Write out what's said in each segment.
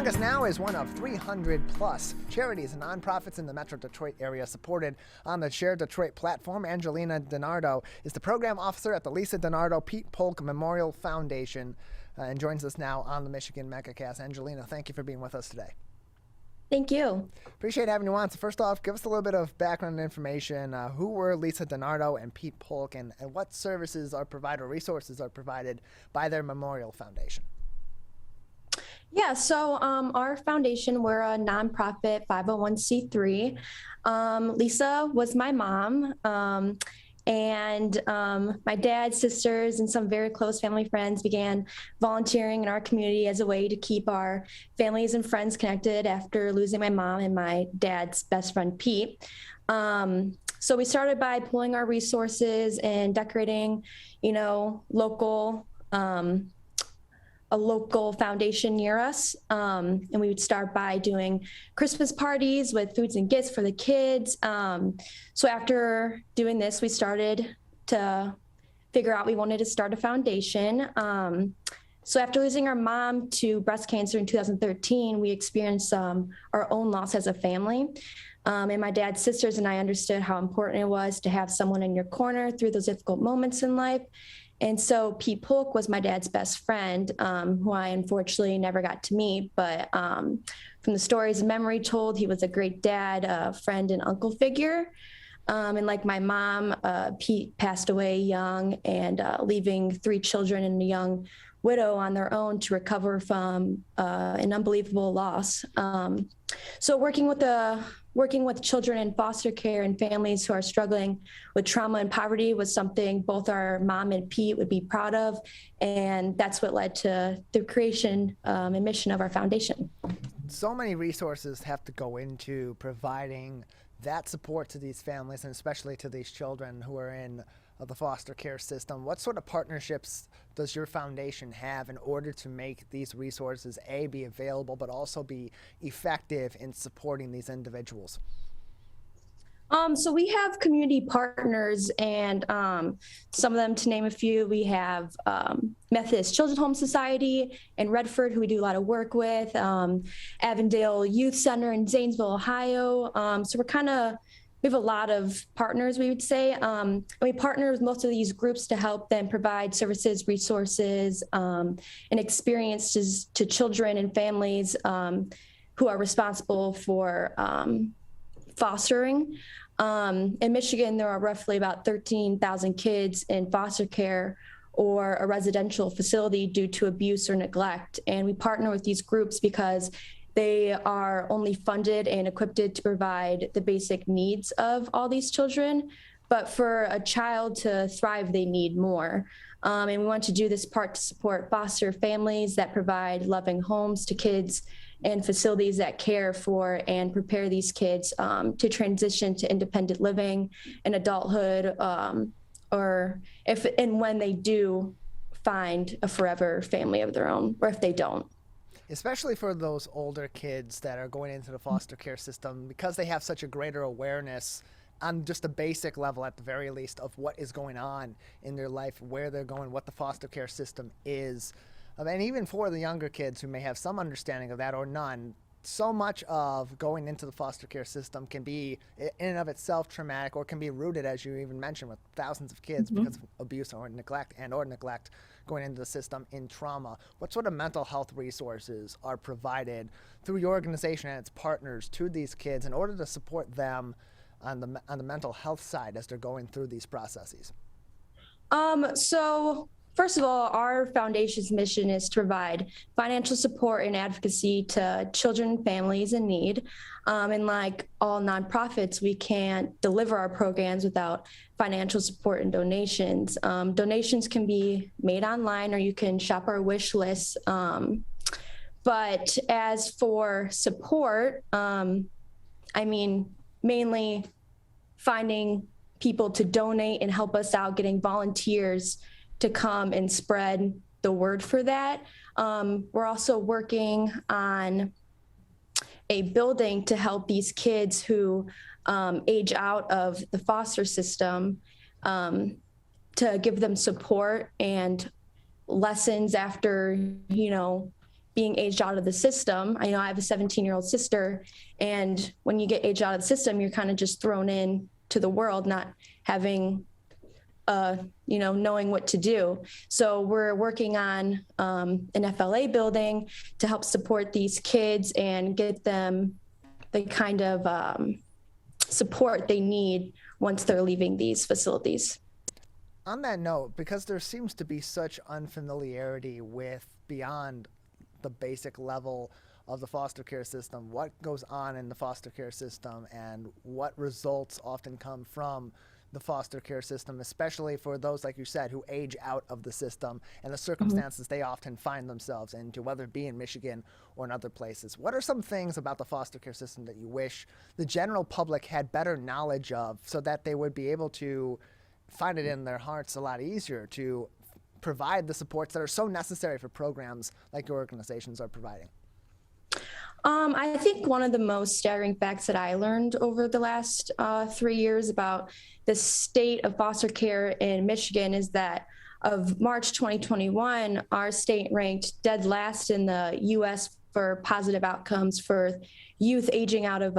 us now is one of 300 plus charities and nonprofits in the Metro Detroit area supported on the Share Detroit platform. Angelina DeNardo is the program officer at the DeNardo-Pete Polk Memorial Foundation and joins us now on the Michigan Megacast. Angelina, thank you for being with us today. Thank you. Appreciate having you on. So first off, give us a little bit of background information. Who were Lisa DeNardo and Pete Polk, and what services are provided or resources are provided by their Memorial Foundation? Yeah, so our foundation, we're a nonprofit 501c3. Lisa was my mom, and my dad, sisters, and some very close family friends began volunteering in our community as a way to keep our families and friends connected after losing my mom and my dad's best friend, Pete. So we started by pooling our resources and decorating, a local foundation near us. And we would start by doing Christmas parties with foods and gifts for the kids. So after doing this, we started to figure out we wanted to start a foundation. So after losing our mom to breast cancer in 2013, we experienced our own loss as a family. And my dad's sisters and I understood how important it was to have someone in your corner through those difficult moments in life. And so Pete Polk was my dad's best friend, who I unfortunately never got to meet. But from the stories and memory told, he was a great dad, a friend, and uncle figure. And like my mom, Pete passed away young and leaving 3 children and a young widow on their own to recover from an unbelievable loss. So working with children in foster care and families who are struggling with trauma and poverty was something both our mom and Pete would be proud of. And that's what led to the creation and mission of our foundation. So many resources have to go into providing that support to these families and especially to these children who are in the foster care system. What sort of partnerships does your foundation have in order to make these resources, A, be available, but also be effective in supporting these individuals? So we have community partners, and some of them, to name a few, we have Methodist Children's Home Society in Redford, who we do a lot of work with, Avondale Youth Center in Zanesville, Ohio. So we have a lot of partners, we would say. And we partner with most of these groups to help them provide services, resources, and experiences to children and families who are responsible for fostering. In Michigan, there are roughly about 13,000 kids in foster care or a residential facility due to abuse or neglect. And we partner with these groups because they are only funded and equipped to provide the basic needs of all these children. But for a child to thrive, they need more. And we want to do this part to support foster families that provide loving homes to kids and facilities that care for and prepare these kids to transition to independent living and adulthood, or if and when they do find a forever family of their own, or if they don't. Especially for those older kids that are going into the foster care system, because they have such a greater awareness on just a basic level, at the very least, of what is going on in their life, where they're going, what the foster care system is. And even for the younger kids who may have some understanding of that or none, so much of going into the foster care system can be in and of itself traumatic, or can be rooted, as you even mentioned, with thousands of kids because of abuse or neglect going into the system in trauma. What sort of mental health resources are provided through your organization and its partners to these kids in order to support them on the mental health side as they're going through these processes? So first of all, our foundation's mission is to provide financial support and advocacy to children and families in need. And like all nonprofits, we can't deliver our programs without financial support and donations. Donations can be made online, or you can shop our wish list. But as for support, mainly finding people to donate and help us out, getting volunteers to come and spread the word for that. We're also working on a building to help these kids who age out of the foster system, to give them support and lessons after, being aged out of the system. I know I have a 17-year-old sister, and when you get aged out of the system, you're kind of just thrown in to the world, not having knowing what to do. So we're working on an FLA building to help support these kids and get them the kind of support they need once they're leaving these facilities. On that note, because there seems to be such unfamiliarity with beyond the basic level of the foster care system, what goes on in the foster care system and what results often come from the foster care system, especially for those, like you said, who age out of the system and the circumstances they often find themselves into, whether it be in Michigan or in other places. What are some things about the foster care system that you wish the general public had better knowledge of so that they would be able to find it in their hearts a lot easier to provide the supports that are so necessary for programs like your organizations are providing? I think one of the most staggering facts that I learned over the last 3 years about the state of foster care in Michigan is that of March 2021, our state ranked dead last in the U.S. for positive outcomes for youth aging out of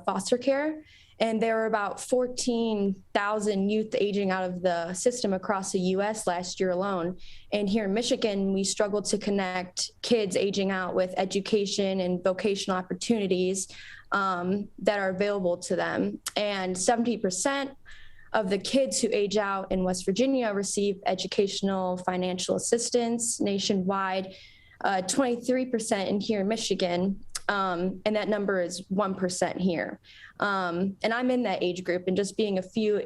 foster care. And there were about 14,000 youth aging out of the system across the U.S. last year alone. And here in Michigan, we struggled to connect kids aging out with education and vocational opportunities that are available to them. And 70% of the kids who age out in West Virginia receive educational financial assistance nationwide, 23% in here in Michigan. And that number is 1% here. And I'm in that age group, and just being a few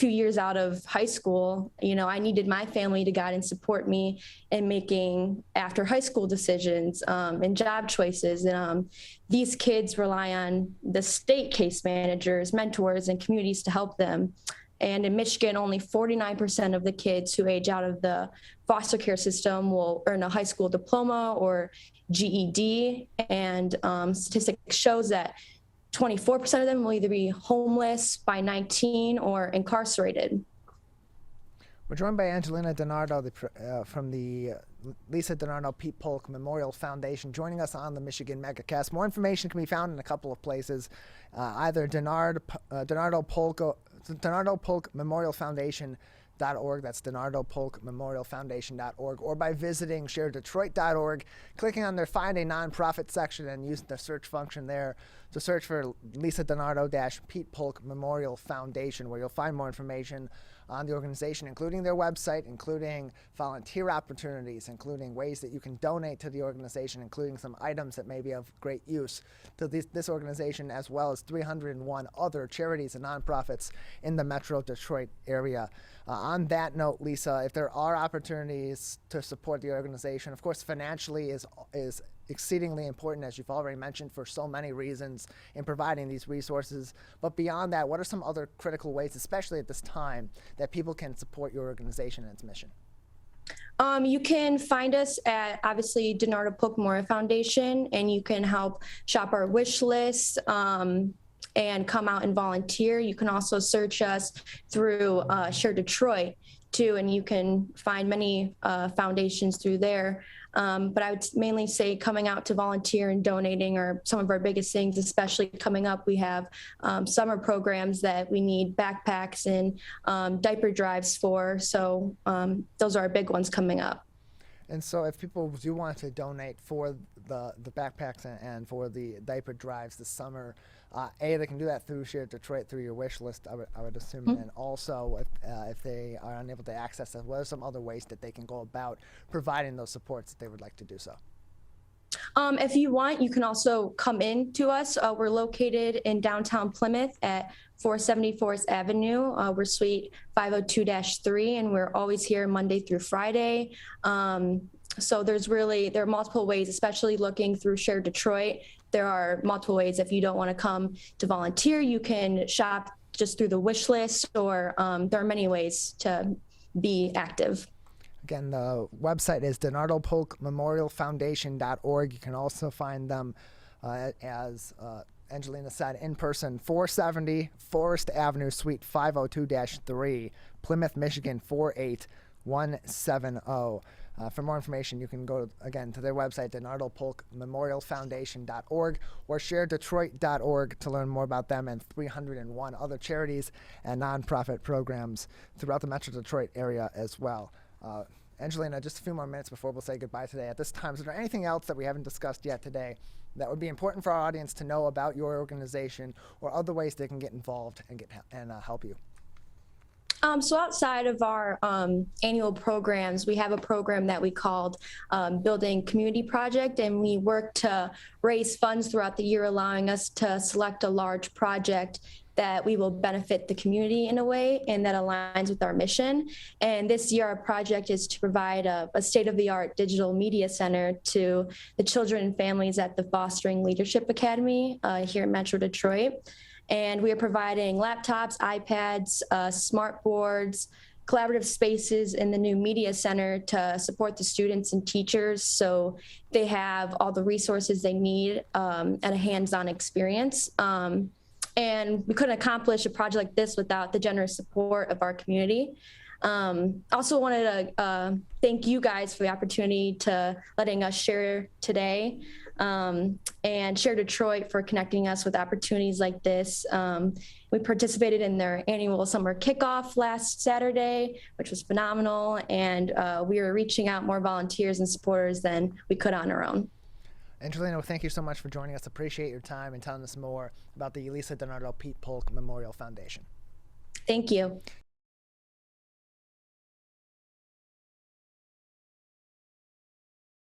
years out of high school, I needed my family to guide and support me in making after high school decisions and job choices. And these kids rely on the state case managers, mentors, and communities to help them. And in Michigan, only 49% of the kids who age out of the foster care system will earn a high school diploma or GED. And statistics shows that 24% of them will either be homeless by 19 or incarcerated. We're joined by Angelina DeNardo from the Lisa DeNardo-Pete Polk Memorial Foundation, joining us on the Michigan Megacast. More information can be found in a couple of places, either DeNardo-Polk Memorial Foundation.org, that's DeNardo-Polk-Memorial-Foundation.org, or by visiting sharedetroit.org, clicking on their Find a Nonprofit section and using the search function there to search for Lisa DeNardo-Pete Polk Memorial Foundation, where you'll find more information on the organization, including their website, including volunteer opportunities, including ways that you can donate to the organization, including some items that may be of great use to this organization, as well as 301 other charities and nonprofits in the Metro Detroit area. On that note, Lisa, if there are opportunities to support the organization, of course, financially is exceedingly important, as you've already mentioned, for so many reasons in providing these resources. But beyond that, what are some other critical ways, especially at this time, that people can support your organization and its mission? You can find us at, obviously, DeNardo-Polk Memorial Foundation, and you can help shop our wish list and come out and volunteer. You can also search us through Share Detroit, too, and you can find many foundations through there. But I would mainly say coming out to volunteer and donating are some of our biggest things, especially coming up. We have summer programs that we need backpacks and diaper drives for. So those are our big ones coming up. And so if people do want to donate for the backpacks and for the diaper drives this summer, they can do that through Share Detroit, through your wish list, I would assume. Mm-hmm. And also, if they are unable to access that, what are some other ways that they can go about providing those supports that they would like to do so? If you want, you can also come in to us. We're located in downtown Plymouth at 474th Avenue. We're suite 502-3, and we're always here Monday through Friday. So there are multiple ways, especially looking through Share Detroit. There are multiple ways. If you don't want to come to volunteer, you can shop just through the wish list, or there are many ways to be active. Again, the website is DeNardo-Polk-Memorial-Foundation.org. You can also find them, as Angelina said, in person, 470 Forest Avenue, Suite 502-3, Plymouth, Michigan, 481 888-888-170. For more information, you can go, again, to their website, DeNardo-Polk-Memorial-Foundation.org, or ShareDetroit.org to learn more about them and 301 other charities and nonprofit programs throughout the Metro Detroit area as well. Angelina, just a few more minutes before we'll say goodbye today. At this time, is there anything else that we haven't discussed yet today that would be important for our audience to know about your organization, or other ways they can get involved and help you? So outside of our annual programs, we have a program that we called Building Community Project, and we work to raise funds throughout the year, allowing us to select a large project that we will benefit the community in a way and that aligns with our mission. And this year, our project is to provide a state-of-the-art digital media center to the children and families at the Fostering Leadership Academy here in Metro Detroit. And we are providing laptops, iPads, smart boards, collaborative spaces in the new media center to support the students and teachers so they have all the resources they need and a hands-on experience. And we couldn't accomplish a project like this without the generous support of our community. Also wanted to thank you guys for the opportunity to letting us share today, and Share Detroit for connecting us with opportunities like this. We participated in their annual summer kickoff last Saturday, which was phenomenal, and we were reaching out more volunteers and supporters than we could on our own. Angelina, thank you so much for joining us. Appreciate your time and telling us more about the Elisa DeNardo-Pete Polk Memorial Foundation. Thank you.